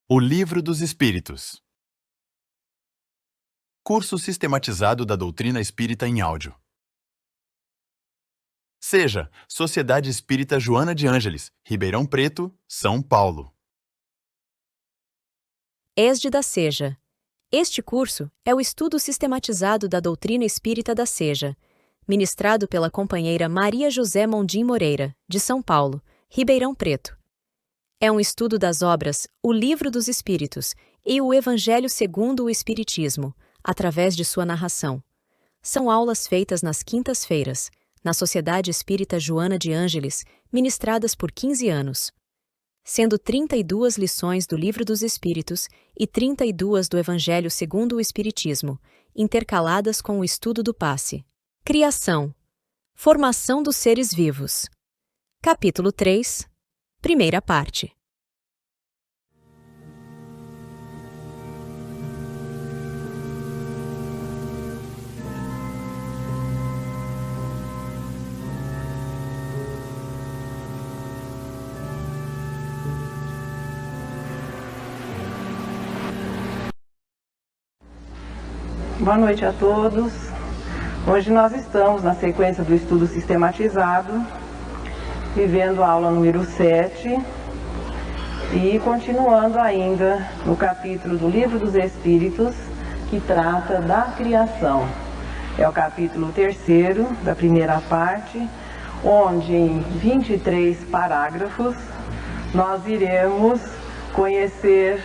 O Livro dos Espíritos. Curso sistematizado da doutrina espírita em áudio. Seja Sociedade Espírita Joana de Ângeles, Ribeirão Preto, São Paulo. ESD da Seja. Este curso é o estudo sistematizado da doutrina espírita da Seja, ministrado pela companheira Maria José Mondim Moreira, de São Paulo, Ribeirão Preto. É um estudo das obras O Livro dos Espíritos e o Evangelho segundo o Espiritismo, através de sua narração. São aulas feitas nas quintas-feiras, na Sociedade Espírita Joana de Ângeles, ministradas por 15 anos. Sendo 32 lições do Livro dos Espíritos e 32 do Evangelho segundo o Espiritismo, intercaladas com o estudo do passe. Criação. Formação dos seres vivos. Capítulo 3. Primeira parte. Boa noite a todos. Hoje nós estamos na sequência do estudo sistematizado, vivendo a aula número 7 e continuando ainda no capítulo do Livro dos Espíritos, que trata da criação. É o capítulo 3º da primeira parte, onde em 23 parágrafos nós iremos conhecer,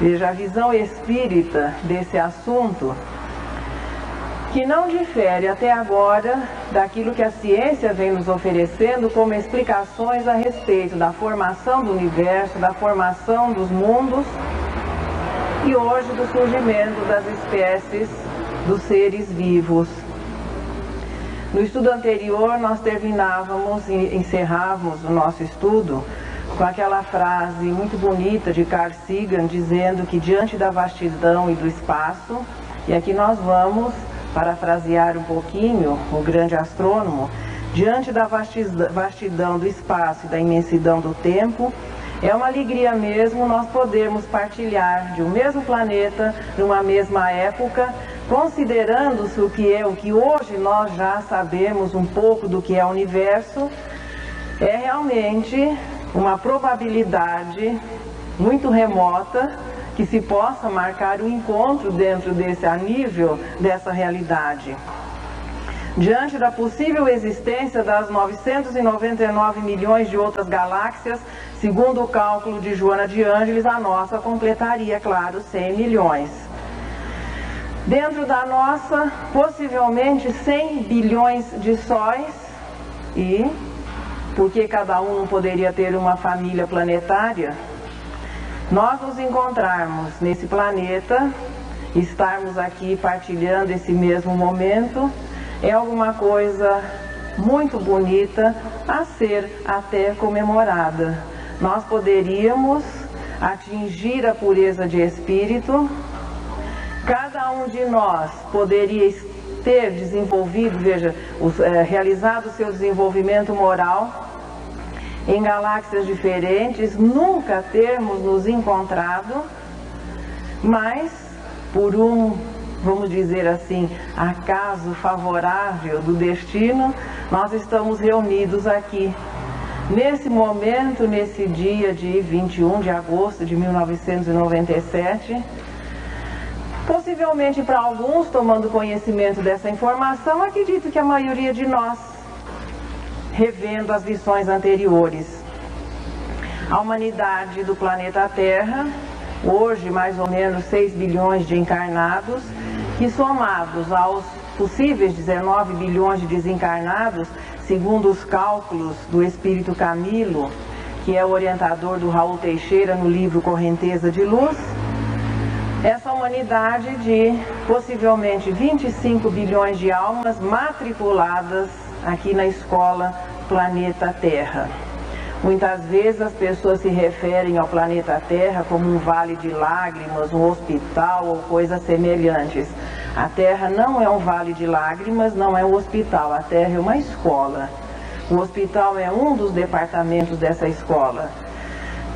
veja, a visão espírita desse assunto, que não difere até agora daquilo que a ciência vem nos oferecendo como explicações a respeito da formação do universo, da formação dos mundos e hoje do surgimento das espécies dos seres vivos. No estudo anterior nós terminávamos e encerrávamos o nosso estudo com aquela frase muito bonita de Carl Sagan, dizendo que diante da vastidão e do espaço, e aqui nós vamos parafrasear um pouquinho o grande astrônomo, diante da vastidão do espaço e da imensidão do tempo, é uma alegria mesmo nós podermos partilhar de um mesmo planeta, numa mesma época, considerando-se o que hoje nós já sabemos um pouco do que é o universo, é realmente uma probabilidade muito remota que se possa marcar um encontro dentro desse nível dessa realidade. Diante da possível existência das 999 milhões de outras galáxias, segundo o cálculo de Joana de Ângeles, a nossa completaria, claro, 100 milhões. Dentro da nossa, possivelmente 100 bilhões de sóis, e porque cada um não poderia ter uma família planetária, nós nos encontrarmos nesse planeta, estarmos aqui partilhando esse mesmo momento, é alguma coisa muito bonita a ser até comemorada. Nós poderíamos atingir a pureza de espírito, cada um de nós poderia ter desenvolvido, veja, realizado o seu desenvolvimento moral em galáxias diferentes, nunca termos nos encontrado, mas por um, vamos dizer assim, acaso favorável do destino, nós estamos reunidos aqui. Nesse momento, nesse dia de 21 de agosto de 1997, possivelmente para alguns, tomando conhecimento dessa informação, acredito que a maioria de nós, revendo as lições anteriores. A humanidade do planeta Terra, hoje mais ou menos 6 bilhões de encarnados, que somados aos possíveis 19 bilhões de desencarnados, segundo os cálculos do Espírito Camilo, que é o orientador do Raul Teixeira no livro Correnteza de Luz, essa humanidade de possivelmente 25 bilhões de almas matriculadas aqui na escola Planeta Terra. Muitas vezes as pessoas se referem ao planeta Terra como um vale de lágrimas, um hospital ou coisas semelhantes. A Terra não é um vale de lágrimas, não é um hospital, a Terra é uma escola. O hospital é um dos departamentos dessa escola.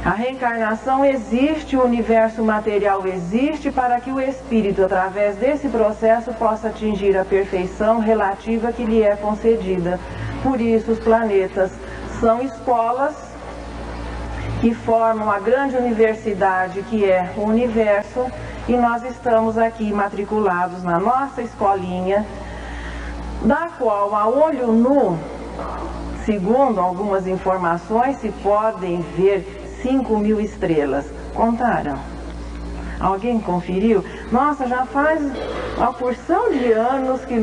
A reencarnação existe, o universo material existe para que o espírito, através desse processo, possa atingir a perfeição relativa que lhe é concedida. Por isso, os planetas são escolas que formam a grande universidade que é o universo, e nós estamos aqui matriculados na nossa escolinha, da qual, a olho nu, segundo algumas informações, se podem ver 5.000 estrelas. Contaram? Alguém conferiu? Nossa, já faz uma porção de anos que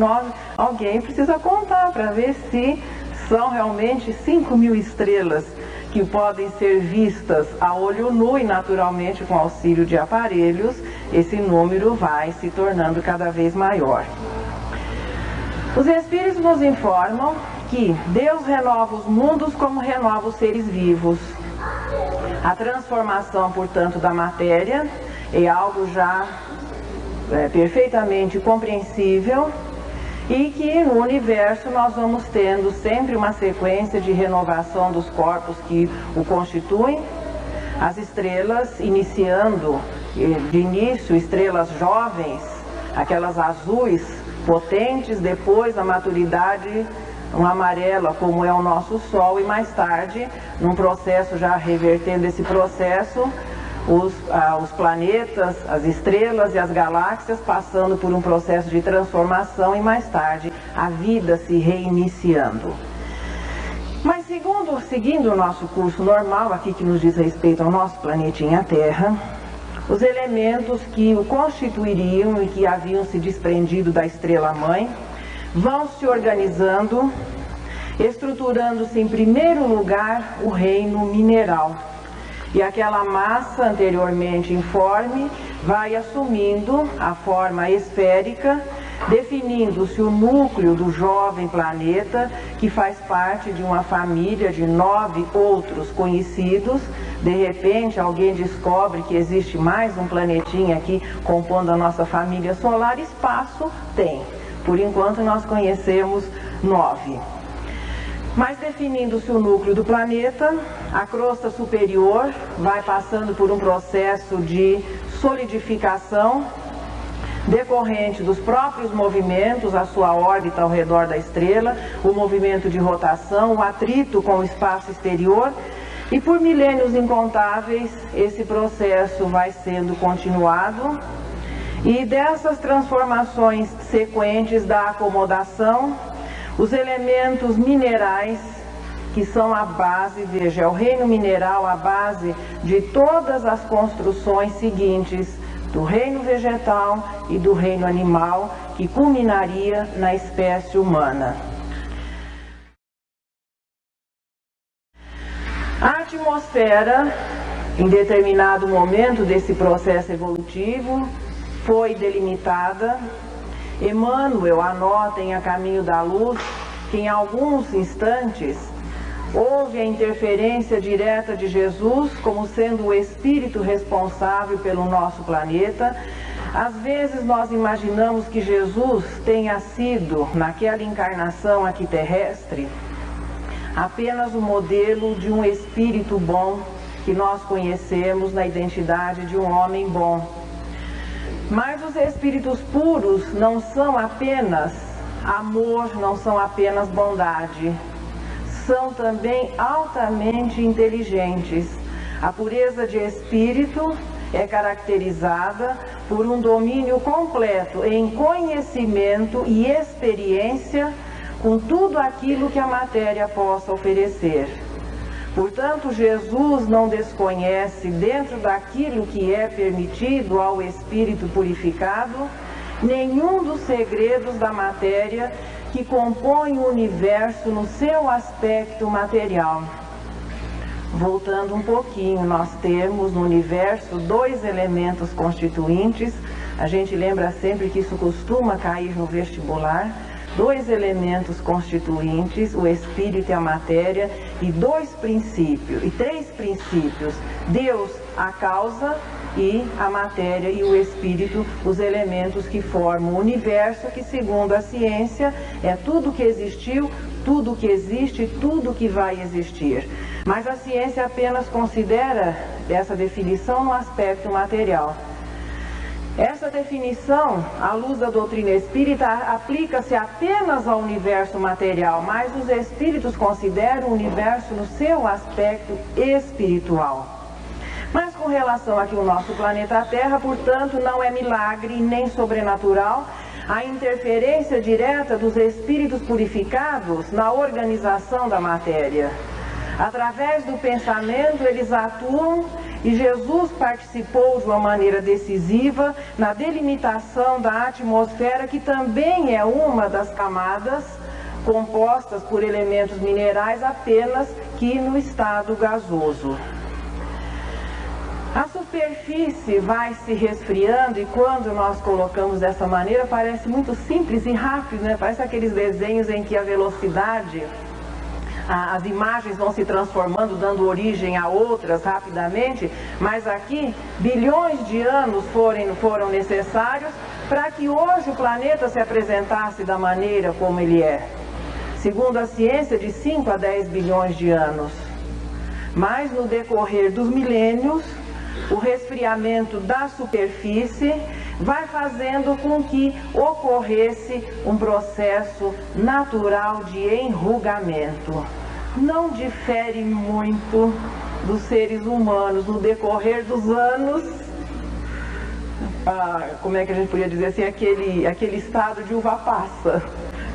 alguém precisa contar para ver se são realmente 5.000 estrelas que podem ser vistas a olho nu, e naturalmente com auxílio de aparelhos, esse número vai se tornando cada vez maior. Os Espíritos nos informam que Deus renova os mundos como renova os seres vivos. A transformação, portanto, da matéria é algo já perfeitamente compreensível, e que no universo nós vamos tendo sempre uma sequência de renovação dos corpos que o constituem. As estrelas, iniciando de início estrelas jovens, aquelas azuis potentes, depois a maturidade uma amarela, como é o nosso Sol, e mais tarde, num processo já revertendo esse processo, os planetas, as estrelas e as galáxias passando por um processo de transformação, e mais tarde a vida se reiniciando. Mas seguindo o nosso curso normal aqui, que nos diz respeito ao nosso planetinha Terra, os elementos que o constituiriam e que haviam se desprendido da estrela-mãe vão se organizando, estruturando-se em primeiro lugar o reino mineral. E aquela massa anteriormente informe vai assumindo a forma esférica, definindo-se o núcleo do jovem planeta, que faz parte de uma família de 9 outros conhecidos. De repente alguém descobre que existe mais um planetinha aqui compondo a nossa família solar. Espaço tem. Por enquanto nós conhecemos 9. Mas definindo-se o núcleo do planeta, a crosta superior vai passando por um processo de solidificação decorrente dos próprios movimentos, a sua órbita ao redor da estrela, o movimento de rotação, o atrito com o espaço exterior, e por milênios incontáveis esse processo vai sendo continuado. E dessas transformações sequentes da acomodação, os elementos minerais, que são a base, veja, é o reino mineral a base de todas as construções seguintes, do reino vegetal e do reino animal, que culminaria na espécie humana. A atmosfera, em determinado momento desse processo evolutivo, foi delimitada. Emmanuel anota em A Caminho da Luz que em alguns instantes houve a interferência direta de Jesus como sendo o espírito responsável pelo nosso planeta. Às vezes nós imaginamos que Jesus tenha sido, naquela encarnação aqui terrestre, apenas o modelo de um espírito bom que nós conhecemos na identidade de um homem bom. Mas os espíritos puros não são apenas amor, não são apenas bondade, são também altamente inteligentes. A pureza de espírito é caracterizada por um domínio completo em conhecimento e experiência com tudo aquilo que a matéria possa oferecer. Portanto, Jesus não desconhece, dentro daquilo que é permitido ao espírito purificado, nenhum dos segredos da matéria que compõe o universo no seu aspecto material. Voltando um pouquinho, nós temos no universo 2 elementos constituintes. A gente lembra sempre que isso costuma cair no vestibular. 2 elementos constituintes, o espírito e a matéria, e 2 princípios, e 3 princípios: Deus, a causa, e a matéria e o espírito, os elementos que formam o universo, que segundo a ciência é tudo que existiu, tudo que existe, tudo que vai existir. Mas a ciência apenas considera essa definição no aspecto material. Essa definição, à luz da doutrina espírita, aplica-se apenas ao universo material, mas os espíritos consideram o universo no seu aspecto espiritual. Mas com relação aqui ao nosso planeta Terra, portanto, não é milagre nem sobrenatural a interferência direta dos espíritos purificados na organização da matéria. Através do pensamento, eles atuam e Jesus participou de uma maneira decisiva na delimitação da atmosfera, que também é uma das camadas compostas por elementos minerais apenas que no estado gasoso. A superfície vai se resfriando e quando nós colocamos dessa maneira parece muito simples e rápido, né? Parece aqueles desenhos em que a velocidade, as imagens vão se transformando, dando origem a outras rapidamente, mas aqui bilhões de anos foram necessários para que hoje o planeta se apresentasse da maneira como ele é. Segundo a ciência, de 5 a 10 bilhões de anos. Mas no decorrer dos milênios, o resfriamento da superfície vai fazendo com que ocorresse um processo natural de enrugamento. Não difere muito dos seres humanos no decorrer dos anos, como é que a gente podia dizer assim, aquele estado de uva passa.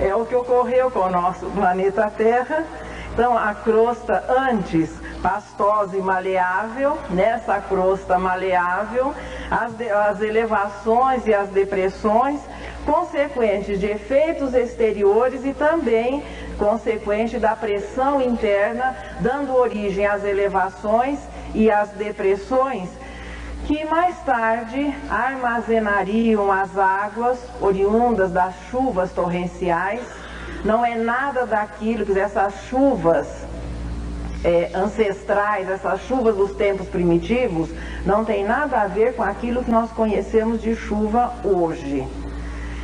É o que ocorreu com o nosso planeta Terra. Então a crosta antes pastosa e maleável, nessa crosta maleável, as elevações e as depressões consequentes de efeitos exteriores e também consequente da pressão interna, dando origem às elevações e às depressões, que mais tarde armazenariam as águas oriundas das chuvas torrenciais. Não é nada daquilo que essas chuvas ancestrais, essas chuvas dos tempos primitivos, não tem nada a ver com aquilo que nós conhecemos de chuva hoje.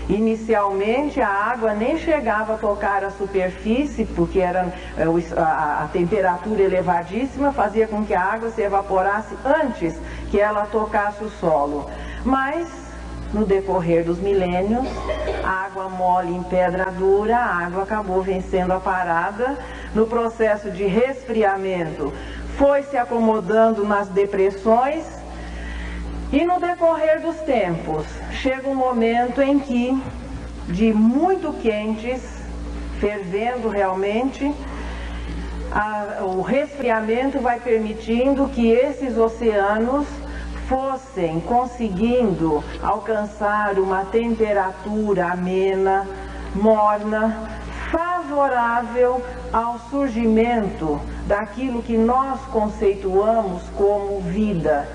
Inicialmente a água nem chegava a tocar a superfície, porque a temperatura elevadíssima fazia com que a água se evaporasse antes que ela tocasse o solo. Mas no decorrer dos milênios, água mole em pedra dura, a água acabou vencendo a parada. No processo de resfriamento, foi se acomodando nas depressões e no decorrer dos tempos, chega um momento em que, de muito quentes, fervendo realmente, o resfriamento vai permitindo que esses oceanos fossem conseguindo alcançar uma temperatura amena, morna, favorável ao surgimento daquilo que nós conceituamos como vida.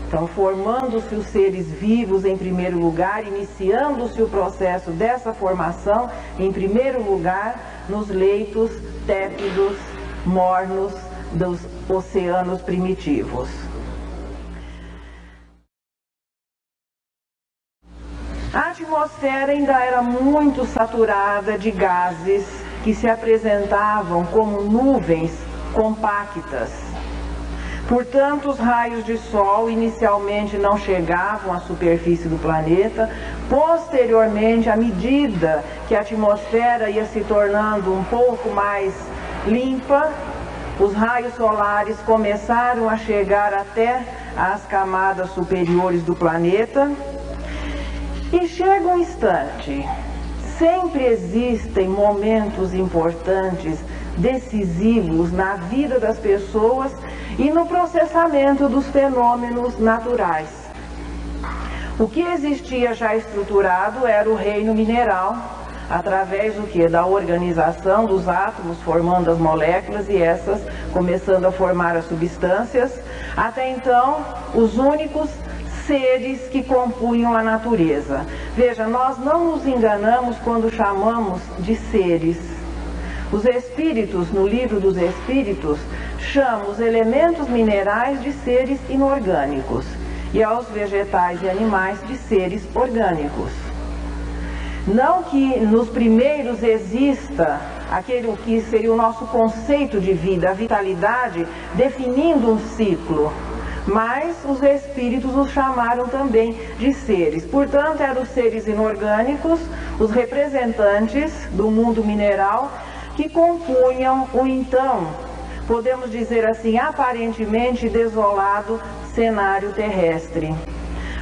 Então, formando-se os seres vivos em primeiro lugar, iniciando-se o processo dessa formação, em primeiro lugar, nos leitos tépidos, mornos dos oceanos primitivos. A atmosfera ainda era muito saturada de gases que se apresentavam como nuvens compactas. Portanto, os raios de sol inicialmente não chegavam à superfície do planeta. Posteriormente, à medida que a atmosfera ia se tornando um pouco mais limpa, os raios solares começaram a chegar até as camadas superiores do planeta. E chega um instante, sempre existem momentos importantes, decisivos na vida das pessoas e no processamento dos fenômenos naturais. O que existia já estruturado era o reino mineral, através do que? Da organização dos átomos formando as moléculas e essas começando a formar as substâncias. Até então, os únicos seres que compunham a natureza. Veja, nós não nos enganamos quando chamamos de seres. Os espíritos, no livro dos espíritos, chamam os elementos minerais de seres inorgânicos. e aos vegetais e animais de seres orgânicos. Não que nos primeiros exista aquele que seria o nosso conceito de vida, a vitalidade, definindo um ciclo, mas os espíritos os chamaram também de seres. Portanto, eram os seres inorgânicos, os representantes do mundo mineral, que compunham o então, podemos dizer assim, aparentemente desolado cenário terrestre.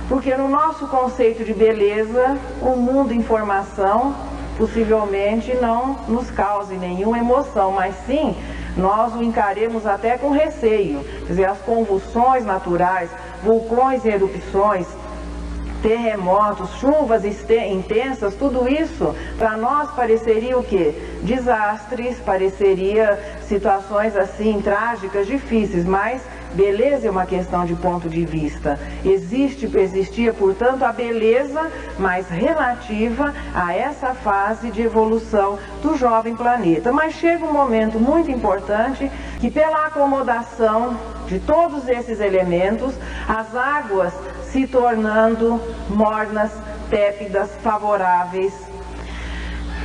Porque no nosso conceito de beleza, o mundo em formação possivelmente não nos cause nenhuma emoção, mas sim nós o encaremos até com receio. Quer dizer, as convulsões naturais, vulcões e erupções, terremotos, chuvas intensas, tudo isso para nós pareceria o quê? Desastres, pareceria situações assim trágicas, difíceis, mas beleza é uma questão de ponto de vista. Existia, portanto, a beleza mais relativa a essa fase de evolução do jovem planeta. Mas chega um momento muito importante que, pela acomodação de todos esses elementos, as águas se tornando mornas, tépidas, favoráveis,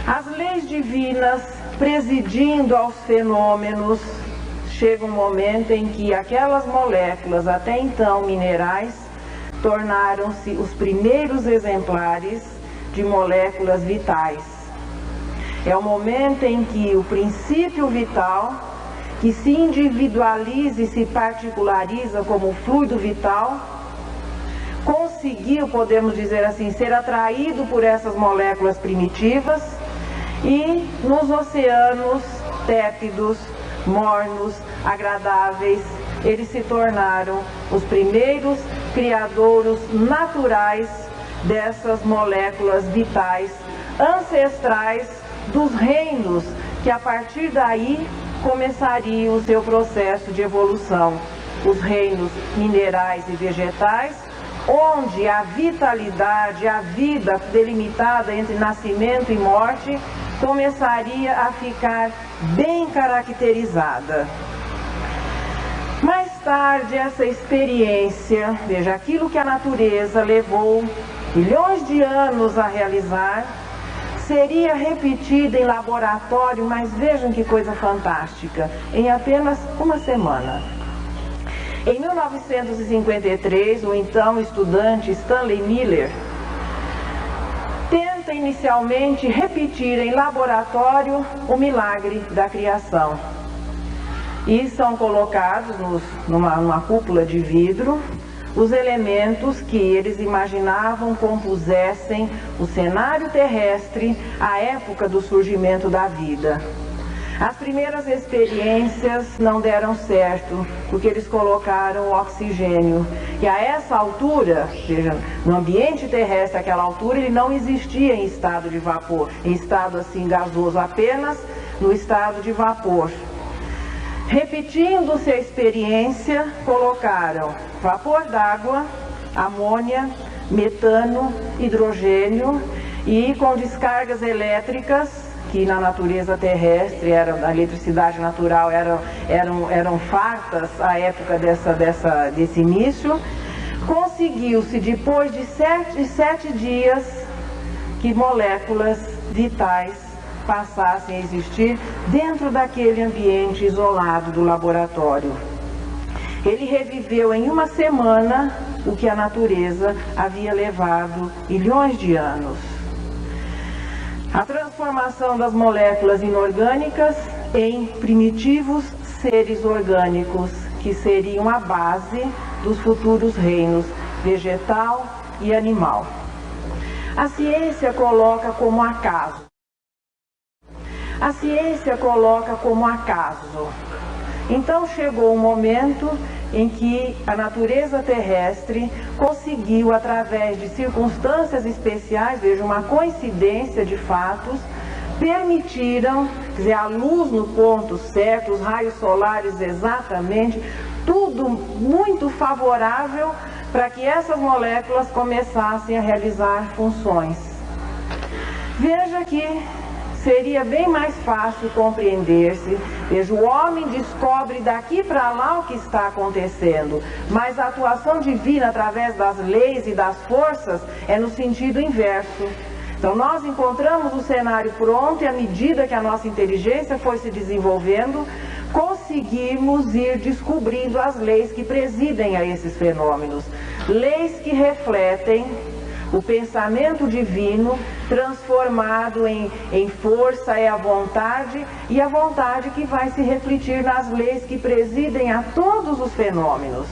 as leis divinas presidindo aos fenômenos, chega um momento em que aquelas moléculas, até então minerais, tornaram-se os primeiros exemplares de moléculas vitais. É o momento em que o princípio vital, que se individualiza e se particulariza como fluido vital, conseguiu, podemos dizer assim, ser atraído por essas moléculas primitivas e nos oceanos tépidos, mornos, agradáveis, eles se tornaram os primeiros criadouros naturais dessas moléculas vitais, ancestrais dos reinos que a partir daí começariam o seu processo de evolução. Os reinos minerais e vegetais, onde a vitalidade, a vida delimitada entre nascimento e morte, começaria a ficar bem caracterizada. Mais tarde, essa experiência, veja, aquilo que a natureza levou milhões de anos a realizar, seria repetida em laboratório, mas vejam que coisa fantástica, em apenas uma semana. Em 1953, o então estudante Stanley Miller tenta inicialmente repetir em laboratório o milagre da criação. E são colocados numa cúpula de vidro os elementos que eles imaginavam compusessem o cenário terrestre à época do surgimento da vida. As primeiras experiências não deram certo, porque eles colocaram o oxigênio. E a essa altura, veja, no ambiente terrestre, àquela altura, ele não existia em estado de vapor, em estado assim gasoso, apenas no estado de vapor. Repetindo-se a experiência, colocaram vapor d'água, amônia, metano, hidrogênio e com descargas elétricas, que na natureza terrestre, a eletricidade natural eram fartas à época desse início, conseguiu-se depois de sete dias que moléculas vitais passassem a existir dentro daquele ambiente isolado do laboratório. Ele reviveu em uma semana o que a natureza havia levado milhões de anos. A transformação das moléculas inorgânicas em primitivos seres orgânicos, que seriam a base dos futuros reinos vegetal e animal. A ciência coloca como acaso. A ciência coloca como acaso. Então chegou um momento em que a natureza terrestre conseguiu, através de circunstâncias especiais, veja, uma coincidência de fatos, permitiram, quer dizer, a luz no ponto certo, os raios solares exatamente, tudo muito favorável para que essas moléculas começassem a realizar funções. Veja que seria bem mais fácil compreender-se. Veja, o homem descobre daqui para lá o que está acontecendo, mas a atuação divina através das leis e das forças é no sentido inverso. Então nós encontramos o cenário pronto e à medida que a nossa inteligência foi se desenvolvendo, conseguimos ir descobrindo as leis que presidem a esses fenômenos. Leis que refletem o pensamento divino transformado em força é a vontade, e a vontade que vai se refletir nas leis que presidem a todos os fenômenos.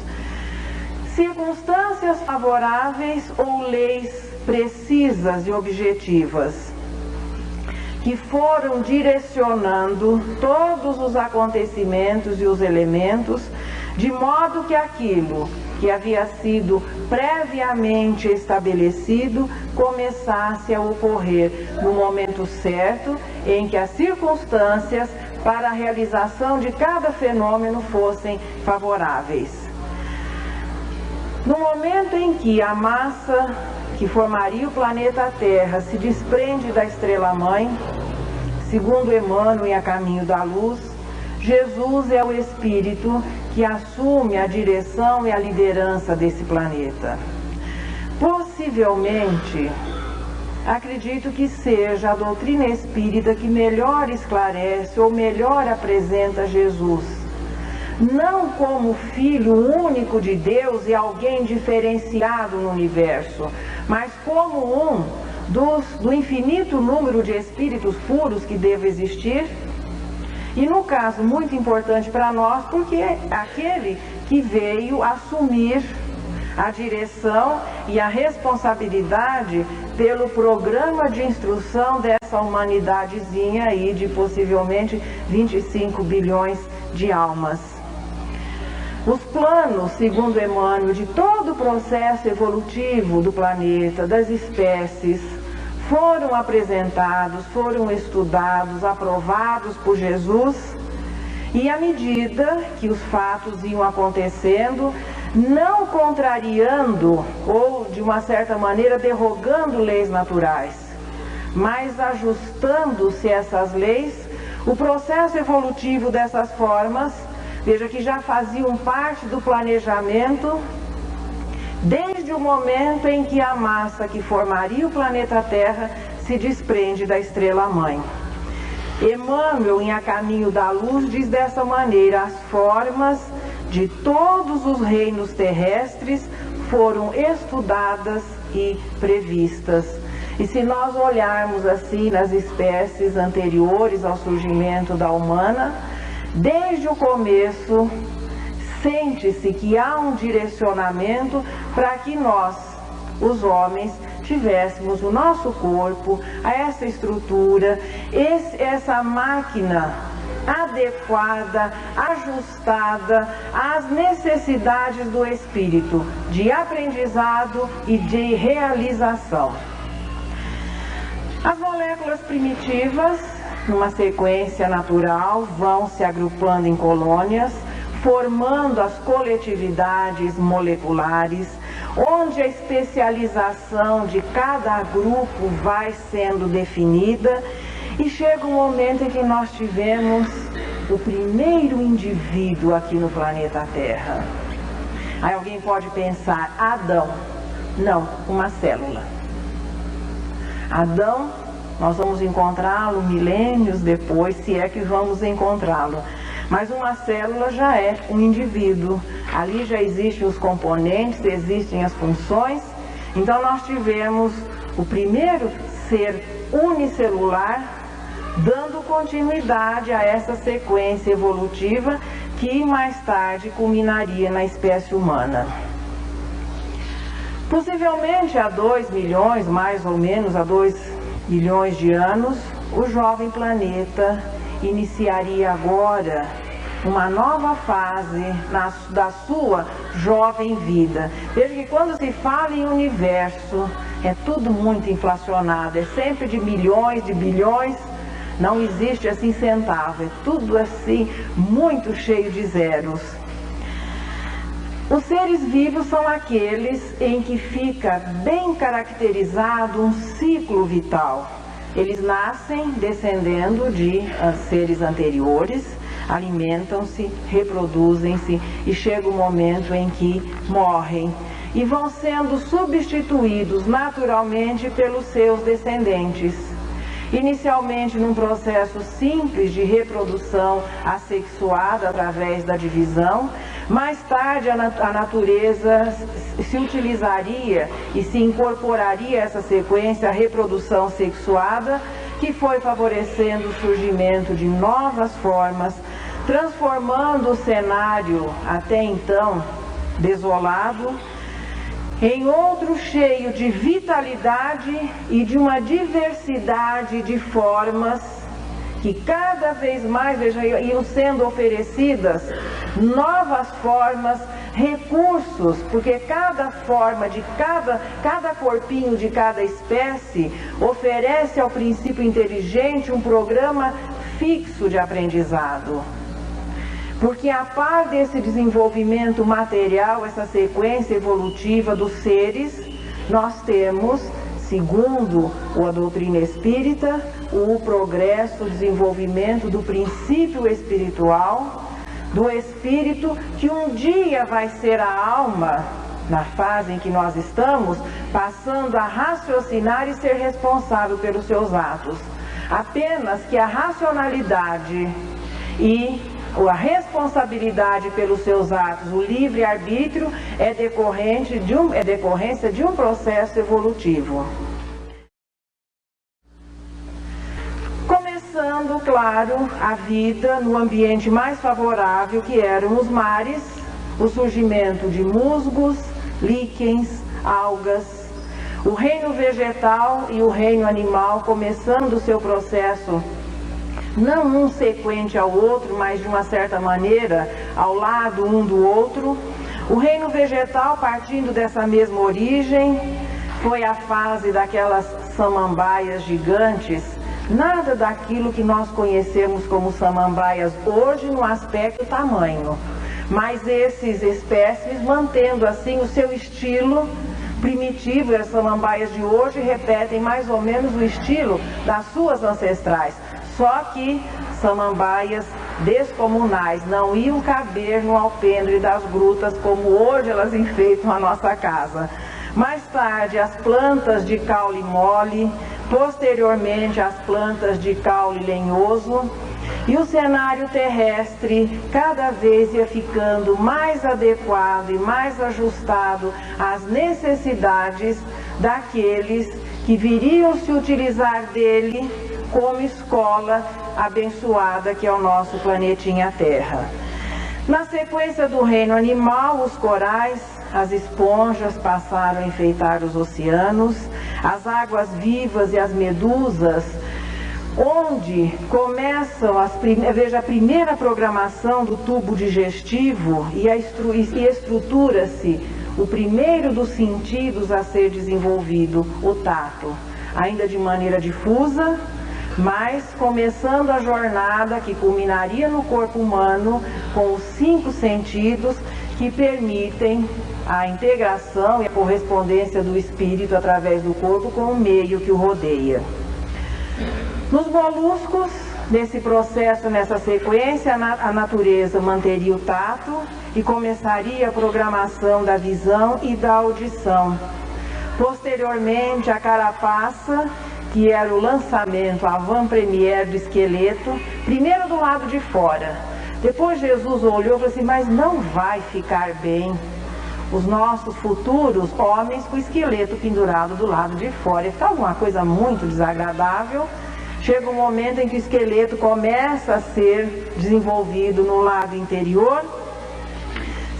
Circunstâncias favoráveis ou leis precisas e objetivas que foram direcionando todos os acontecimentos e os elementos, de modo que aquilo que havia sido previamente estabelecido começasse a ocorrer no momento certo, em que as circunstâncias para a realização de cada fenômeno fossem favoráveis. No momento em que a massa que formaria o planeta Terra se desprende da estrela-mãe, segundo Emmanuel em A Caminho da Luz, Jesus é o Espírito que assume a direção e a liderança desse planeta. Possivelmente, acredito que seja a doutrina espírita que melhor esclarece ou melhor apresenta Jesus, não como Filho único de Deus e alguém diferenciado no universo, mas como do infinito número de espíritos puros que deve existir. E no caso, muito importante para nós, porque é aquele que veio assumir a direção e a responsabilidade pelo programa de instrução dessa humanidadezinha aí de possivelmente 25 bilhões de almas. Os planos, segundo Emmanuel, de todo o processo evolutivo do planeta, das espécies, foram apresentados, foram estudados, aprovados por Jesus, e à medida que os fatos iam acontecendo, não contrariando ou de uma certa maneira derrogando leis naturais, mas ajustando-se essas leis, o processo evolutivo dessas formas, veja que já faziam parte do planejamento desde o momento em que a massa que formaria o planeta Terra se desprende da estrela-mãe. Emmanuel, em A Caminho da Luz, diz dessa maneira: as formas de todos os reinos terrestres foram estudadas e previstas. E se nós olharmos assim nas espécies anteriores ao surgimento da humana, desde o começo, sente-se que há um direcionamento para que nós, os homens, tivéssemos o nosso corpo, essa estrutura, essa máquina adequada, ajustada às necessidades do espírito, de aprendizado e de realização. As moléculas primitivas, numa sequência natural, vão se agrupando em colônias, formando as coletividades moleculares, onde a especialização de cada grupo vai sendo definida, e chega um momento em que nós tivemos o primeiro indivíduo aqui no planeta Terra. Aí alguém pode pensar, Adão. Não, uma célula. Adão, nós vamos encontrá-lo milênios depois, se é que vamos encontrá-lo. Mas uma célula já é um indivíduo. Ali já existem os componentes, existem as funções. Então nós tivemos o primeiro ser unicelular, dando continuidade a essa sequência evolutiva que mais tarde culminaria na espécie humana. Possivelmente há 2 milhões, mais ou menos há 2 milhões de anos, o jovem planeta iniciaria agora uma nova fase da sua jovem vida. Veja que quando se fala em universo, é tudo muito inflacionado, é sempre de milhões, de bilhões, não existe assim centavo, é tudo assim muito cheio de zeros. Os seres vivos são aqueles em que fica bem caracterizado um ciclo vital. Eles nascem descendendo de seres anteriores, alimentam-se, reproduzem-se e chega o momento em que morrem e vão sendo substituídos naturalmente pelos seus descendentes. Inicialmente num processo simples de reprodução assexuada através da divisão, mais tarde a natureza se utilizaria e se incorporaria a essa sequência, a reprodução sexuada, que foi favorecendo o surgimento de novas formas, transformando o cenário até então desolado em outro cheio de vitalidade e de uma diversidade de formas que cada vez mais iam sendo oferecidas novas formas, recursos, porque cada forma de cada corpinho de cada espécie oferece ao princípio inteligente um programa fixo de aprendizado. Porque a par desse desenvolvimento material, essa sequência evolutiva dos seres, nós temos, segundo a doutrina espírita, o progresso, o desenvolvimento do princípio espiritual, do espírito que um dia vai ser a alma, na fase em que nós estamos, passando a raciocinar e ser responsável pelos seus atos. Apenas que a racionalidade e a responsabilidade pelos seus atos, o livre-arbítrio, é decorrência de um processo evolutivo. Começando, claro, a vida no ambiente mais favorável, que eram os mares, o surgimento de musgos, líquens, algas, o reino vegetal e o reino animal começando o seu processo não um sequente ao outro, mas de uma certa maneira, ao lado um do outro. O reino vegetal, partindo dessa mesma origem, foi a fase daquelas samambaias gigantes, nada daquilo que nós conhecemos como samambaias hoje no aspecto tamanho, mas esses espécimes mantendo assim o seu estilo primitivo. As samambaias de hoje repetem mais ou menos o estilo das suas ancestrais. Só que samambaias descomunais não iam caber no alpendre das grutas como hoje elas enfeitam a nossa casa. Mais tarde, as plantas de caule mole, posteriormente as plantas de caule lenhoso, e o cenário terrestre cada vez ia ficando mais adequado e mais ajustado às necessidades daqueles que viriam se utilizar dele como escola abençoada que é o nosso planetinha Terra. Na sequência do reino animal, os corais, as esponjas passaram a enfeitar os oceanos, as águas vivas e as medusas, onde começam a primeira programação do tubo digestivo e estrutura-se o primeiro dos sentidos a ser desenvolvido, o tato, ainda de maneira difusa, mas começando a jornada que culminaria no corpo humano com os 5 sentidos que permitem a integração e a correspondência do espírito através do corpo com o meio que o rodeia. Nos moluscos, nesse processo, nessa sequência, a natureza manteria o tato e começaria a programação da visão e da audição. Posteriormente, a carapaça, que era o lançamento, a avant-première do esqueleto, primeiro do lado de fora. Depois Jesus olhou e falou assim, mas não vai ficar bem os nossos futuros homens com o esqueleto pendurado do lado de fora. Ia ficar uma coisa muito desagradável. Chega um momento em que o esqueleto começa a ser desenvolvido no lado interior,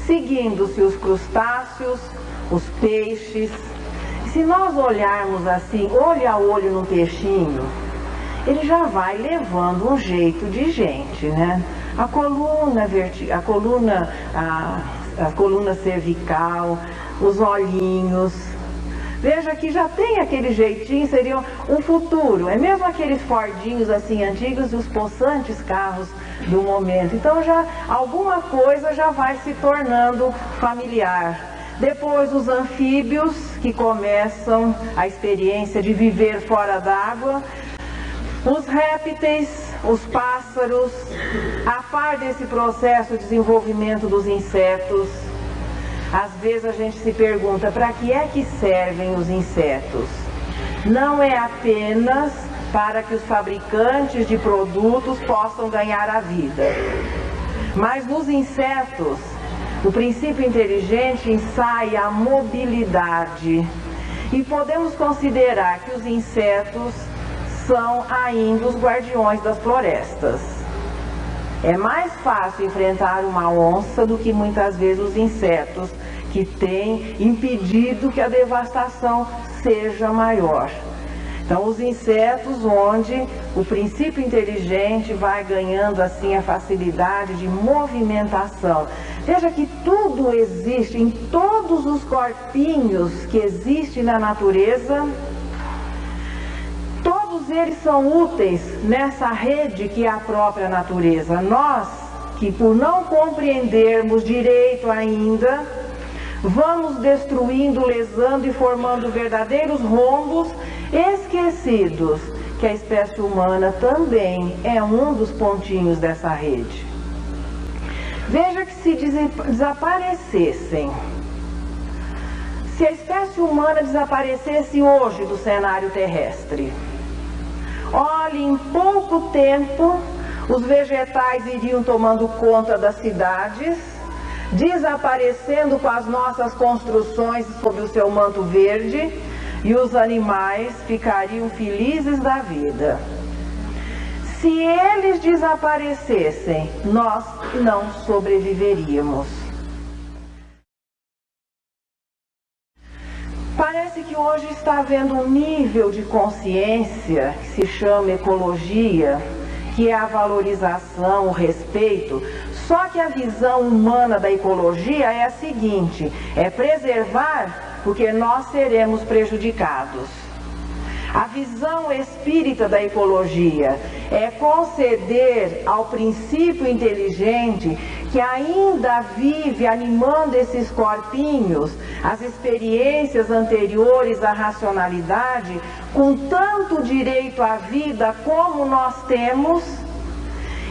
seguindo-se os crustáceos, os peixes. Se nós olharmos assim, olho a olho no peixinho, ele já vai levando um jeito de gente, né? A coluna cervical, os olhinhos. Veja que já tem aquele jeitinho, seria um futuro. É mesmo aqueles Fordinhos assim antigos e os possantes carros do momento. Então já alguma coisa já vai se tornando familiar. Depois os anfíbios, que começam a experiência de viver fora d'água, Os répteis, os pássaros, a par desse processo de desenvolvimento dos insetos, às vezes a gente se pergunta, para que é que servem os insetos? Não é apenas para que os fabricantes de produtos possam ganhar a vida, mas nos insetos, o princípio inteligente ensaia a mobilidade e podemos considerar que os insetos são ainda os guardiões das florestas. É mais fácil enfrentar uma onça do que muitas vezes os insetos que têm impedido que a devastação seja maior. Então, os insetos onde o princípio inteligente vai ganhando assim a facilidade de movimentação. Veja que tudo existe, em todos os corpinhos que existem na natureza, todos eles são úteis nessa rede que é a própria natureza. Nós, que por não compreendermos direito ainda, vamos destruindo, lesando e formando verdadeiros rombos, esquecidos que a espécie humana também é um dos pontinhos dessa rede. Veja que se desaparecessem, se a espécie humana desaparecesse hoje do cenário terrestre, olhe, em pouco tempo os vegetais iriam tomando conta das cidades, desaparecendo com as nossas construções sob o seu manto verde, e os animais ficariam felizes da vida. Se eles desaparecessem, nós não sobreviveríamos. Parece que hoje está havendo um nível de consciência que se chama ecologia, que é a valorização, o respeito. Só que a visão humana da ecologia é a seguinte: é preservar porque nós seremos prejudicados. A visão espírita da ecologia é conceder ao princípio inteligente que ainda vive animando esses corpinhos, as experiências anteriores à racionalidade, com tanto direito à vida como nós temos,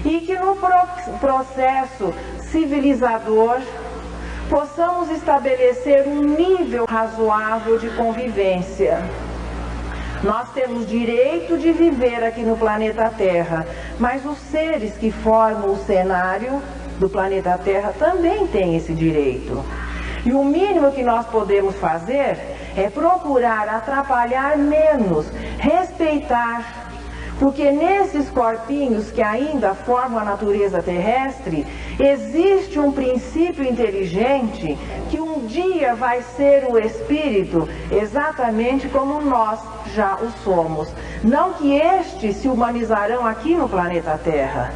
e que no processo civilizador possamos estabelecer um nível razoável de convivência. Nós temos direito de viver aqui no planeta Terra, mas os seres que formam o cenário do planeta Terra também têm esse direito. E o mínimo que nós podemos fazer é procurar atrapalhar menos, respeitar, porque nesses corpinhos que ainda formam a natureza terrestre, existe um princípio inteligente que um dia vai ser o espírito, exatamente como nós já o somos. Não que estes se humanizarão aqui no planeta Terra.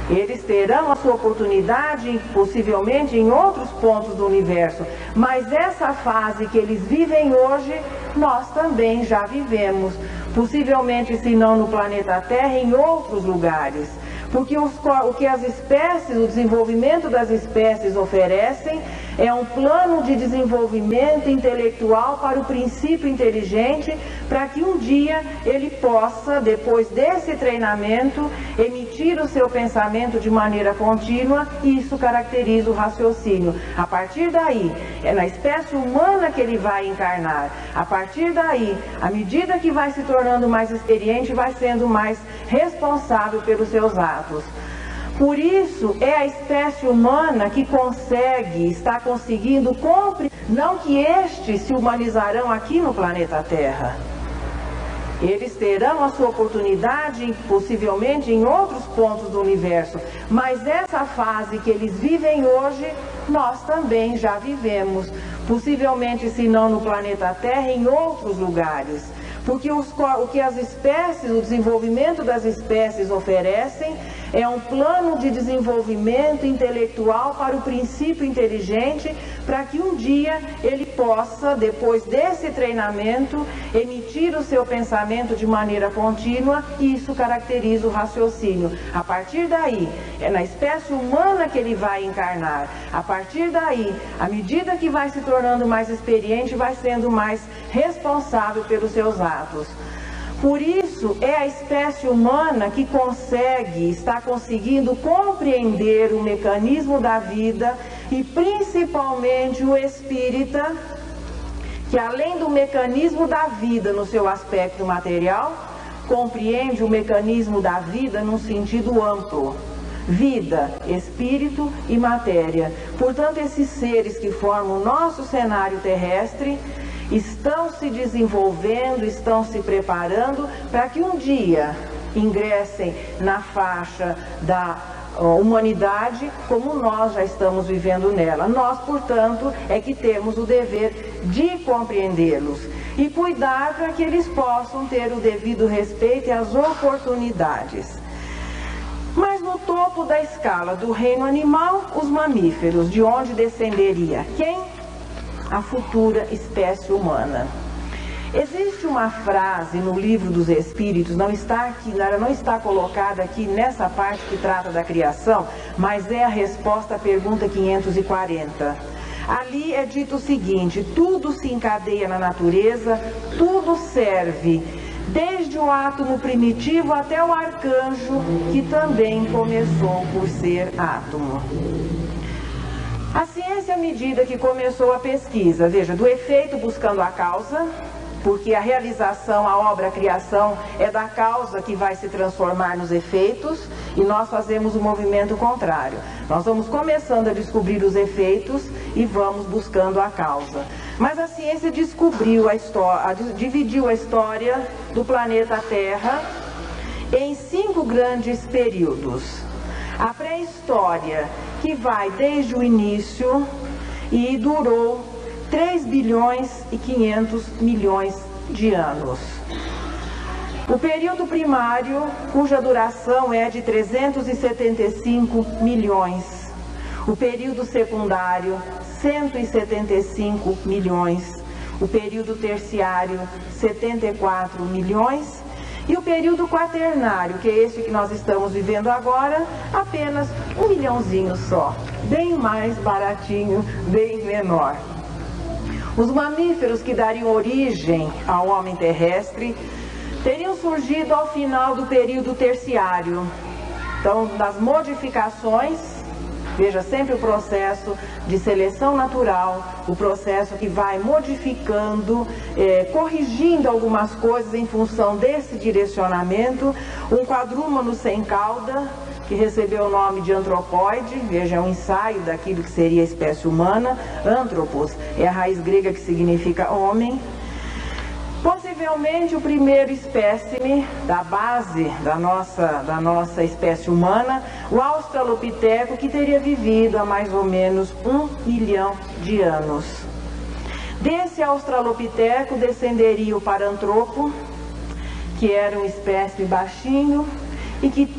Eles terão a sua oportunidade, possivelmente, em outros pontos do universo. Mas essa fase que eles vivem hoje, nós também já vivemos. Possivelmente, se não no planeta Terra, em outros lugares. Porque o que as espécies, o desenvolvimento das espécies oferecem é um plano de desenvolvimento intelectual para o princípio inteligente, para que um dia ele possa, depois desse treinamento, emitir o seu pensamento de maneira contínua, e isso caracteriza o raciocínio. A partir daí, é na espécie humana que ele vai encarnar. A partir daí, à medida que vai se tornando mais experiente, vai sendo mais responsável pelos seus atos. Por isso, é a espécie humana que está conseguindo compreender, não que estes se humanizarão aqui no planeta Terra. Eles terão a sua oportunidade, possivelmente, em outros pontos do universo. Mas essa fase que eles vivem hoje, nós também já vivemos. Possivelmente, se não no planeta Terra, em outros lugares. Porque o que as espécies, o desenvolvimento das espécies oferecem é um plano de desenvolvimento intelectual para o princípio inteligente, para que um dia ele possa, depois desse treinamento, emitir o seu pensamento de maneira contínua, e isso caracteriza o raciocínio. A partir daí, é na espécie humana que ele vai encarnar. A partir daí, à medida que vai se tornando mais experiente, vai sendo mais responsável pelos seus atos. Por isso, isso, é a espécie humana que está conseguindo compreender o mecanismo da vida e principalmente o espírita, que além do mecanismo da vida no seu aspecto material, compreende o mecanismo da vida num sentido amplo. Vida, espírito e matéria. Portanto, esses seres que formam o nosso cenário terrestre estão se desenvolvendo, estão se preparando para que um dia ingressem na faixa da humanidade como nós já estamos vivendo nela. Nós, portanto, é que temos o dever de compreendê-los e cuidar para que eles possam ter o devido respeito e as oportunidades. Mas no topo da escala do reino animal, os mamíferos, de onde descenderia quem? A futura espécie humana. Existe uma frase no Livro dos Espíritos, não está colocada aqui nessa parte que trata da criação, mas é a resposta à pergunta 540. Ali é dito o seguinte: tudo se encadeia na natureza, tudo serve, desde o átomo primitivo até o arcanjo, que também começou por ser átomo. A ciência, à medida que começou a pesquisa, veja, do efeito buscando a causa, porque a realização, a obra, a criação é da causa que vai se transformar nos efeitos, e nós fazemos o movimento contrário. Nós vamos começando a descobrir os efeitos e vamos buscando a causa. Mas a ciência dividiu a história do planeta Terra em 5 grandes períodos. A pré-história, que vai desde o início e durou 3 bilhões e 500 milhões de anos. O período primário, cuja duração é de 375 milhões. O período secundário, 175 milhões. O período terciário, 74 milhões. E o período quaternário, que é este que nós estamos vivendo agora, apenas 1 milhãozinho só. Bem mais baratinho, bem menor. Os mamíferos que dariam origem ao homem terrestre teriam surgido ao final do período terciário. Então, das modificações, veja sempre o processo de seleção natural, o processo que vai modificando, corrigindo algumas coisas em função desse direcionamento. Um quadrúmano sem cauda, que recebeu o nome de antropóide, veja, é um ensaio daquilo que seria a espécie humana. Anthropos é a raiz grega que significa homem. Possivelmente o primeiro espécime da base da nossa espécie humana, o australopiteco, que teria vivido há mais ou menos 1 milhão de anos. Desse australopiteco descenderia o parantropo, que era um espécime baixinho e que,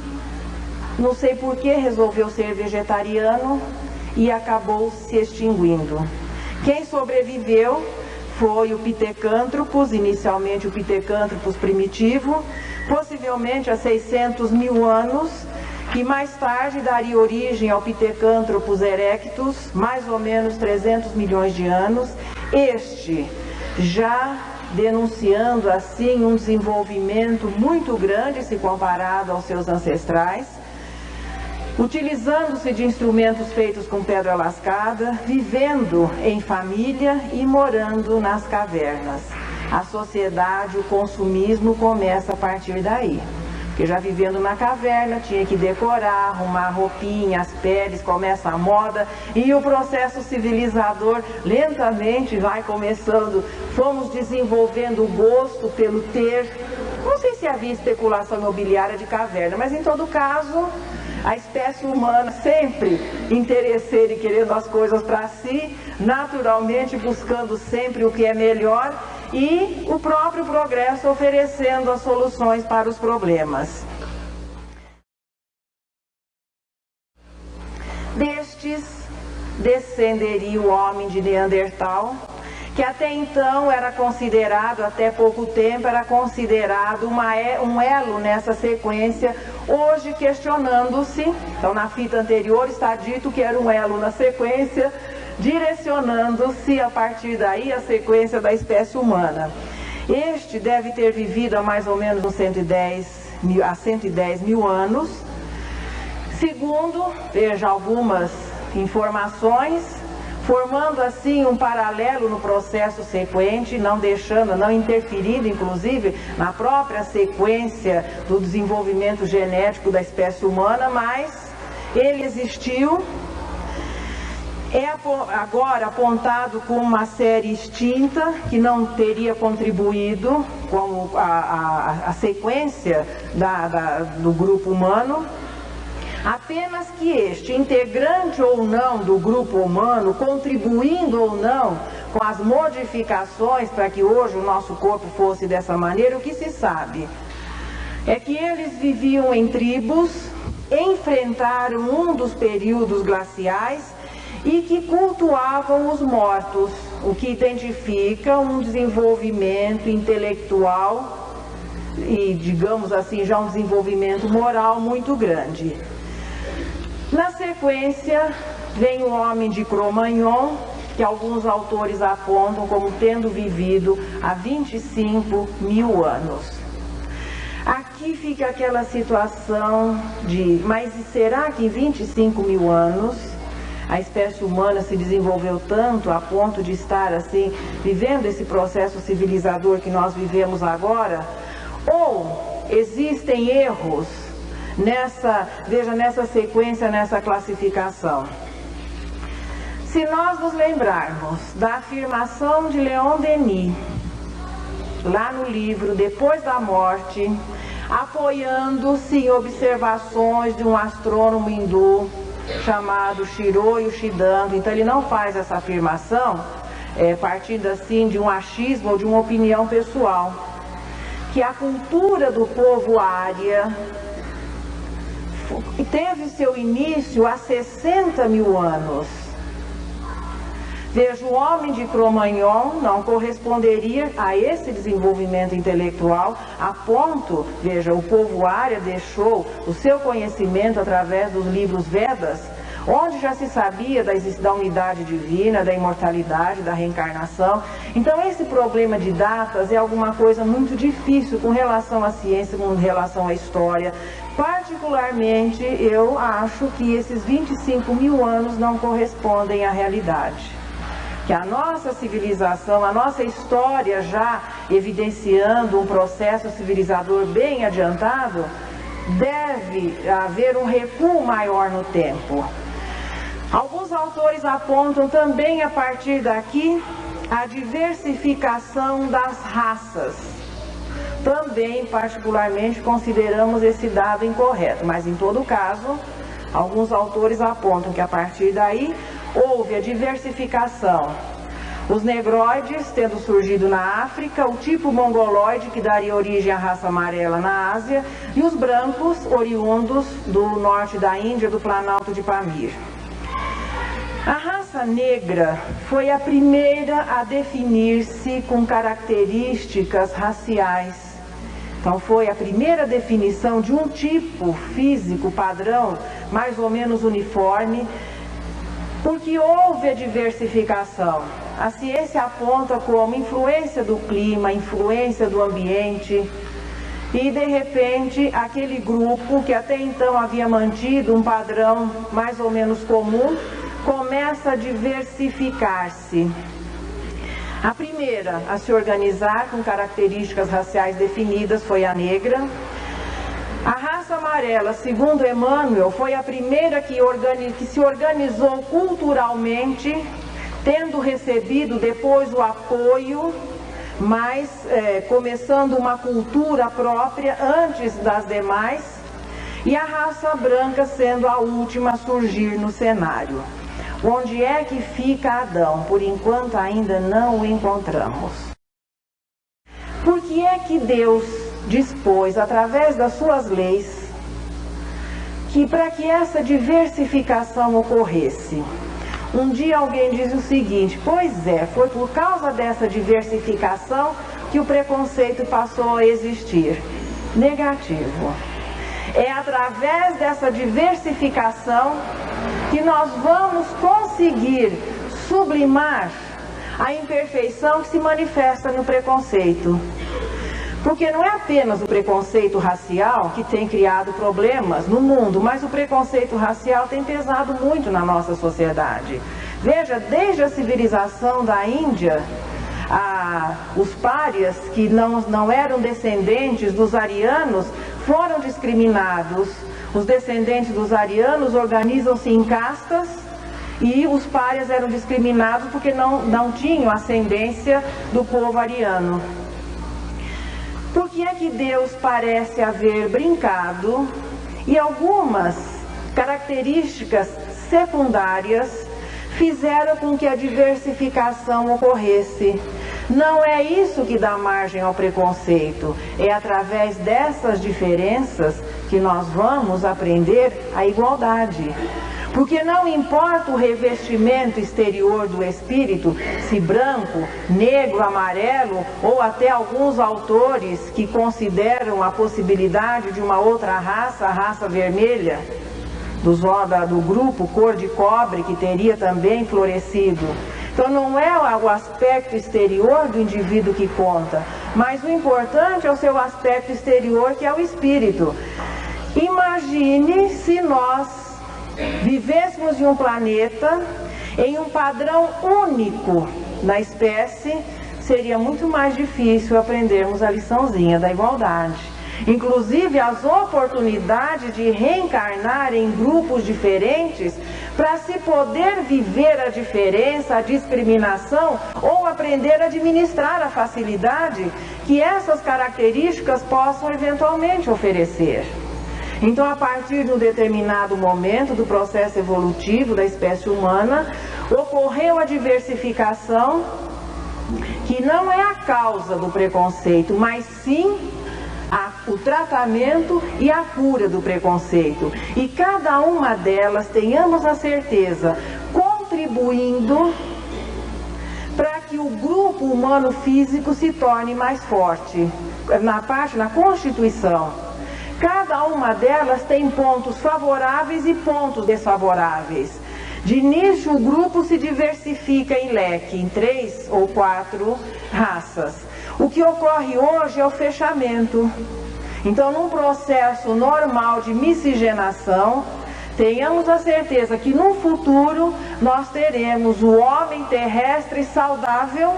não sei por que, resolveu ser vegetariano e acabou se extinguindo. Quem sobreviveu foi o Pithecanthropus, inicialmente o Pithecanthropus primitivo, possivelmente há 600 mil anos, e mais tarde daria origem ao Pithecanthropus erectus, mais ou menos 300 milhões de anos, este já denunciando assim um desenvolvimento muito grande se comparado aos seus ancestrais, utilizando-se de instrumentos feitos com pedra lascada, vivendo em família e morando nas cavernas. A sociedade, o consumismo começa a partir daí. Porque já vivendo na caverna, tinha que decorar, arrumar roupinha, as peles, começa a moda e o processo civilizador lentamente vai começando. Fomos desenvolvendo o gosto pelo ter. Não sei se havia especulação imobiliária de caverna, mas em todo caso, a espécie humana sempre interesseira e querendo as coisas para si, naturalmente buscando sempre o que é melhor e o próprio progresso oferecendo as soluções para os problemas. Destes descenderia o homem de Neandertal, que até então era considerado, até pouco tempo, era considerado um elo nessa sequência, hoje questionando-se. Então na fita anterior está dito que era um elo na sequência, direcionando-se a partir daí a sequência da espécie humana. Este deve ter vivido há mais ou menos uns 110 mil anos. Segundo, veja algumas informações, formando assim um paralelo no processo sequente, não interferindo inclusive na própria sequência do desenvolvimento genético da espécie humana, mas ele existiu. É agora apontado como uma série extinta, que não teria contribuído com a sequência do grupo humano. Apenas que este, integrante ou não do grupo humano, contribuindo ou não com as modificações para que hoje o nosso corpo fosse dessa maneira, o que se sabe é que eles viviam em tribos, enfrentaram um dos períodos glaciais e que cultuavam os mortos, o que identifica um desenvolvimento intelectual e, digamos assim, já um desenvolvimento moral muito grande. Na sequência, vem o homem de Cro-Magnon, que alguns autores apontam como tendo vivido há 25 mil anos. Aqui fica aquela situação de, mas será que em 25 mil anos a espécie humana se desenvolveu tanto a ponto de estar assim, vivendo esse processo civilizador que nós vivemos agora? Ou existem erros nessa sequência, nessa classificação? Se nós nos lembrarmos da afirmação de Leon Denis, lá no livro Depois da Morte, apoiando-se em observações de um astrônomo hindu chamado Shiro Yushidanto, então ele não faz essa afirmação partindo assim de um achismo ou de uma opinião pessoal, que a cultura do povo ária teve seu início há 60 mil anos. Veja, o homem de Cro-Magnon não corresponderia a esse desenvolvimento intelectual a ponto, veja, o povo ária deixou o seu conhecimento através dos livros Vedas, onde já se sabia da unidade divina, da imortalidade, da reencarnação. Então esse problema de datas é alguma coisa muito difícil com relação à ciência, com relação à história. Particularmente, eu acho que esses 25 mil anos não correspondem à realidade. Que a nossa civilização, a nossa história já evidenciando um processo civilizador bem adiantado, deve haver um recuo maior no tempo. Alguns autores apontam também a partir daqui a diversificação das raças. Também, particularmente, consideramos esse dado incorreto, mas em todo caso, alguns autores apontam que a partir daí houve a diversificação. Os negroides tendo surgido na África, o tipo mongoloide que daria origem à raça amarela na Ásia e os brancos oriundos do norte da Índia, do Planalto de Pamir. A raça negra foi a primeira a definir-se com características raciais. Então foi a primeira definição de um tipo físico padrão, mais ou menos uniforme, porque houve a diversificação. A ciência aponta como influência do clima, influência do ambiente, e de repente aquele grupo que até então havia mantido um padrão mais ou menos comum, começa a diversificar-se. A primeira a se organizar com características raciais definidas foi a negra. A raça amarela, segundo Emmanuel, foi a primeira que se organizou culturalmente, tendo recebido depois o apoio, mas começando uma cultura própria antes das demais, e a raça branca sendo a última a surgir no cenário. Onde é que fica Adão? Por enquanto ainda não o encontramos. Por que é que Deus dispôs, através das suas leis, que para que essa diversificação ocorresse? Um dia alguém diz o seguinte: pois é, foi por causa dessa diversificação que o preconceito passou a existir. Negativo. É através dessa diversificação que nós vamos conseguir sublimar a imperfeição que se manifesta no preconceito. Porque não é apenas o preconceito racial que tem criado problemas no mundo, mas o preconceito racial tem pesado muito na nossa sociedade. Veja, desde a civilização da Índia, os párias que não eram descendentes dos arianos foram discriminados. Os descendentes dos arianos organizam-se em castas e os párias eram discriminados porque não tinham ascendência do povo ariano. Por que é que Deus parece haver brincado e algumas características secundárias fizeram com que a diversificação ocorresse? Não é isso que dá margem ao preconceito, é através dessas diferenças que nós vamos aprender a igualdade. Porque não importa o revestimento exterior do espírito, se branco, negro, amarelo, ou até alguns autores que consideram a possibilidade de uma outra raça, a raça vermelha, do grupo cor de cobre, que teria também florescido. Então não é o aspecto exterior do indivíduo que conta, mas o importante é o seu aspecto exterior, que é o espírito. Imagine se nós vivêssemos em um planeta em um padrão único na espécie, seria muito mais difícil aprendermos a liçãozinha da igualdade. Inclusive as oportunidades de reencarnar em grupos diferentes para se poder viver a diferença, a discriminação, ou aprender a administrar a facilidade que essas características possam eventualmente oferecer. Então, a partir de um determinado momento do processo evolutivo da espécie humana, ocorreu a diversificação, que não é a causa do preconceito, mas sim o tratamento e a cura do preconceito. E cada uma delas, tenhamos a certeza, contribuindo para que o grupo humano físico se torne mais forte, na constituição. Cada uma delas tem pontos favoráveis e pontos desfavoráveis. De início, o grupo se diversifica em leque, em 3 ou 4 raças. O que ocorre hoje é o fechamento. Então, num processo normal de miscigenação, tenhamos a certeza que no futuro nós teremos o homem terrestre saudável,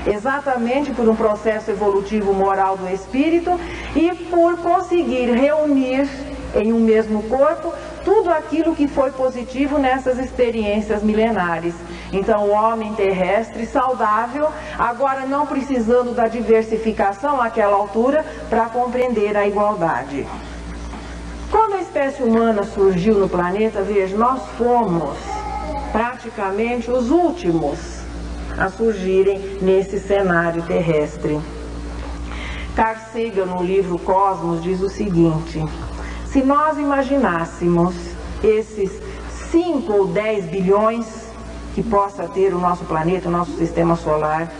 exatamente por um processo evolutivo moral do espírito e por conseguir reunir em um mesmo corpo tudo aquilo que foi positivo nessas experiências milenares. Então, o homem terrestre saudável, agora não precisando da diversificação àquela altura para compreender a igualdade. Quando a espécie humana surgiu no planeta, veja, nós fomos praticamente os últimos a surgirem nesse cenário terrestre. Carl Sagan, no livro Cosmos, diz o seguinte: se nós imaginássemos esses 5 ou 10 bilhões que possa ter o nosso planeta, o nosso sistema solar,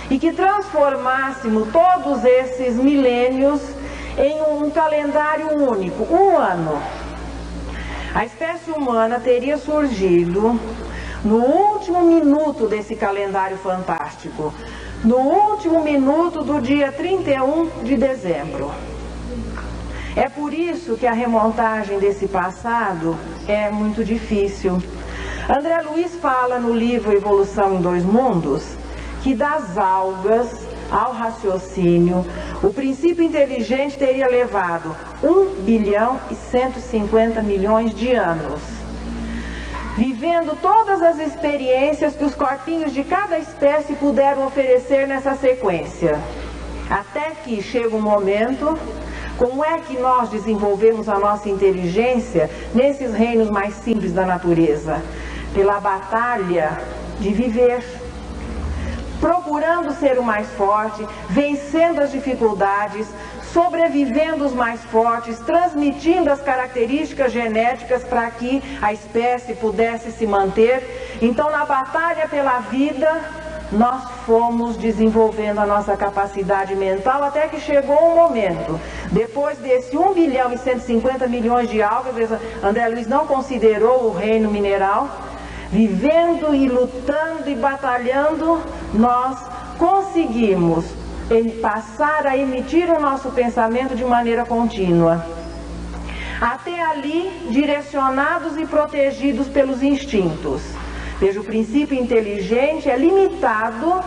e que transformássemos todos esses milênios em um calendário único, um ano, a espécie humana teria surgido no último minuto desse calendário fantástico, no último minuto do dia 31 de dezembro. É por isso que a remontagem desse passado é muito difícil. André Luiz fala no livro Evolução em Dois Mundos que das algas ao raciocínio, o princípio inteligente teria levado 1 bilhão e 150 milhões de anos, vivendo todas as experiências que os corpinhos de cada espécie puderam oferecer nessa sequência. Até que chega um momento, como é que nós desenvolvemos a nossa inteligência nesses reinos mais simples da natureza? Pela batalha de viver, procurando ser o mais forte, vencendo as dificuldades, sobrevivendo os mais fortes, transmitindo as características genéticas para que a espécie pudesse se manter. Então, na batalha pela vida, nós fomos desenvolvendo a nossa capacidade mental até que chegou um momento, depois desse 1 bilhão e 150 milhões de algas, André Luiz não considerou o reino mineral, vivendo e lutando e batalhando, nós conseguimos passar a emitir o nosso pensamento de maneira contínua. Até ali, direcionados e protegidos pelos instintos. Veja, o princípio inteligente é limitado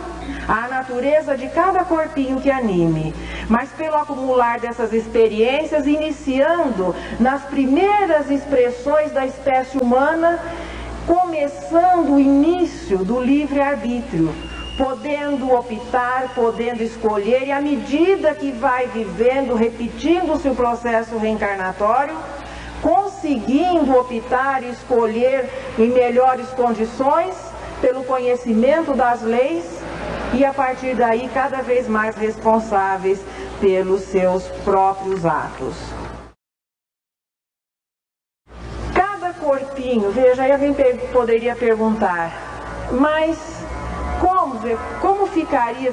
à natureza de cada corpinho que anime, mas pelo acumular dessas experiências, iniciando nas primeiras expressões da espécie humana, começando o início do livre-arbítrio, podendo optar, podendo escolher, e à medida que vai vivendo, repetindo-se o processo reencarnatório, conseguindo optar e escolher em melhores condições, pelo conhecimento das leis, e a partir daí cada vez mais responsáveis pelos seus próprios atos. Cada corpinho, veja, aí alguém poderia perguntar, mas como ficaria,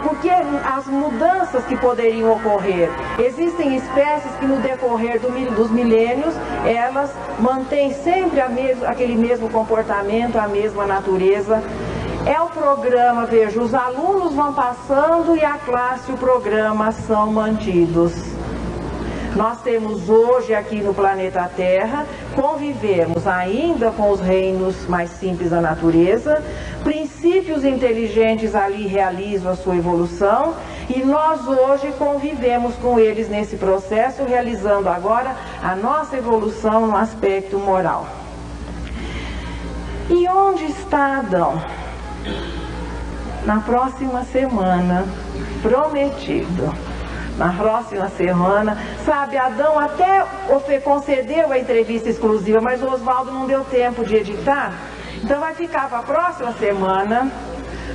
porque as mudanças que poderiam ocorrer? Existem espécies que no decorrer dos milênios, elas mantêm sempre aquele mesmo comportamento, a mesma natureza. É o programa, veja, os alunos vão passando e a classe e o programa são mantidos. Nós temos hoje aqui no planeta Terra, convivemos ainda com os reinos mais simples da natureza, princípios inteligentes ali realizam a sua evolução e nós hoje convivemos com eles nesse processo, realizando agora a nossa evolução no aspecto moral. E onde está Adão? Na próxima semana, prometido. Na próxima semana, sabe, Adão até concedeu a entrevista exclusiva, mas o Oswaldo não deu tempo de editar. Então vai ficar para a próxima semana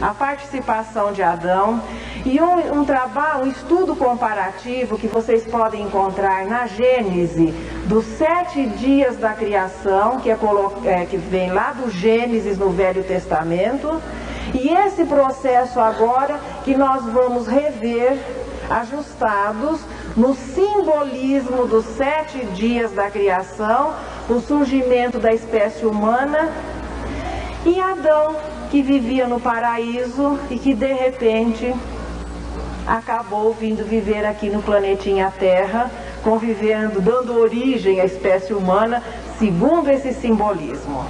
a participação de Adão e um estudo comparativo que vocês podem encontrar na Gênese dos 7 dias da criação, que vem lá do Gênesis no Velho Testamento, e esse processo agora que nós vamos rever ajustados no simbolismo dos 7 dias da criação, o surgimento da espécie humana e Adão, que vivia no paraíso e que de repente acabou vindo viver aqui no planetinha Terra, convivendo, dando origem à espécie humana, segundo esse simbolismo.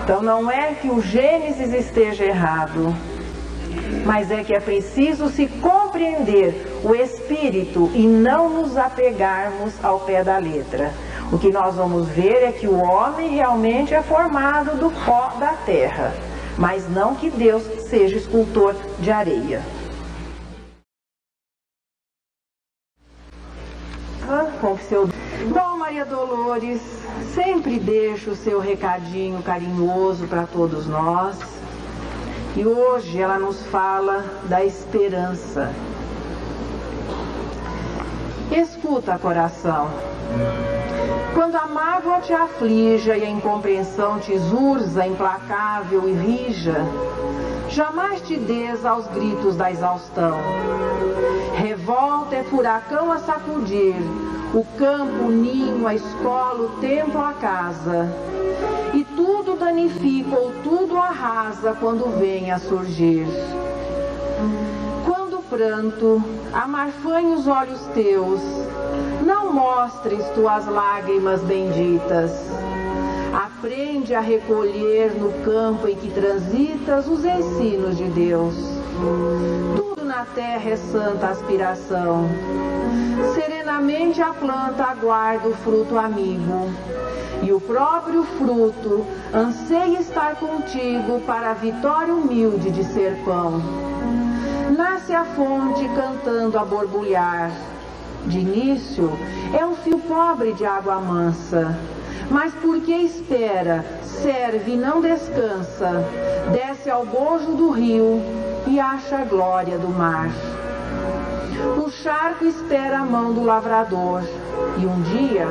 Então não é que o Gênesis esteja errado, mas é que é preciso se compreender o espírito e não nos apegarmos ao pé da letra. O que nós vamos ver é que o homem realmente é formado do pó da terra, mas não que Deus seja escultor de areia. Bom, Maria Dolores, sempre deixa o seu recadinho carinhoso para todos nós. E hoje ela nos fala da esperança. Escuta, coração. Quando a mágoa te aflija e a incompreensão te exursa, implacável e rija, jamais te des aos gritos da exaustão. Revolta é furacão a sacudir, o campo, o ninho, a escola, o templo, a casa. E tudo danifica ou tudo arrasa quando vem a surgir. Quando pranto, amarfanha os olhos teus, não mostres tuas lágrimas benditas. Aprende a recolher no campo em que transitas os ensinos de Deus. Tudo na terra é santa aspiração. Serenamente a planta aguarda o fruto amigo. E o próprio fruto anseia estar contigo para a vitória humilde de ser pão. Nasce a fonte cantando a borbulhar. De início é um fio pobre de água mansa, mas porque espera, serve e não descansa, desce ao bojo do rio e acha a glória do mar. O charco espera a mão do lavrador, e um dia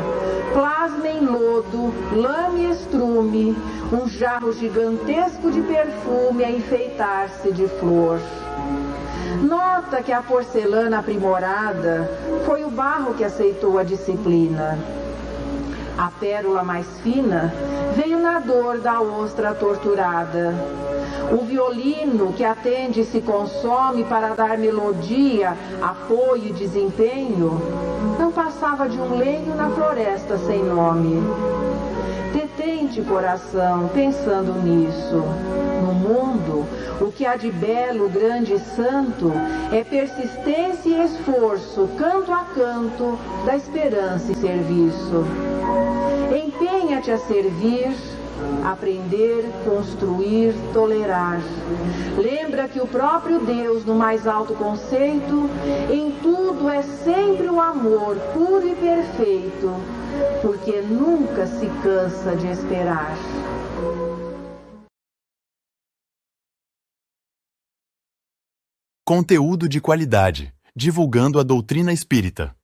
plasma em lodo, lama e estrume, um jarro gigantesco de perfume a enfeitar-se de flor. Nota que a porcelana aprimorada foi o barro que aceitou a disciplina. A pérola mais fina veio na dor da ostra torturada. O violino que atende e se consome para dar melodia, apoio e desempenho, não passava de um lenho na floresta sem nome. Detente, coração, pensando nisso. No mundo, o que há de belo, grande e santo é persistência e esforço, canto a canto, da esperança e serviço. Empenha-te a servir, aprender, construir, tolerar. Lembra que o próprio Deus, no mais alto conceito, em tudo é sempre o amor puro e perfeito, porque nunca se cansa de esperar. Conteúdo de qualidade, divulgando a doutrina espírita.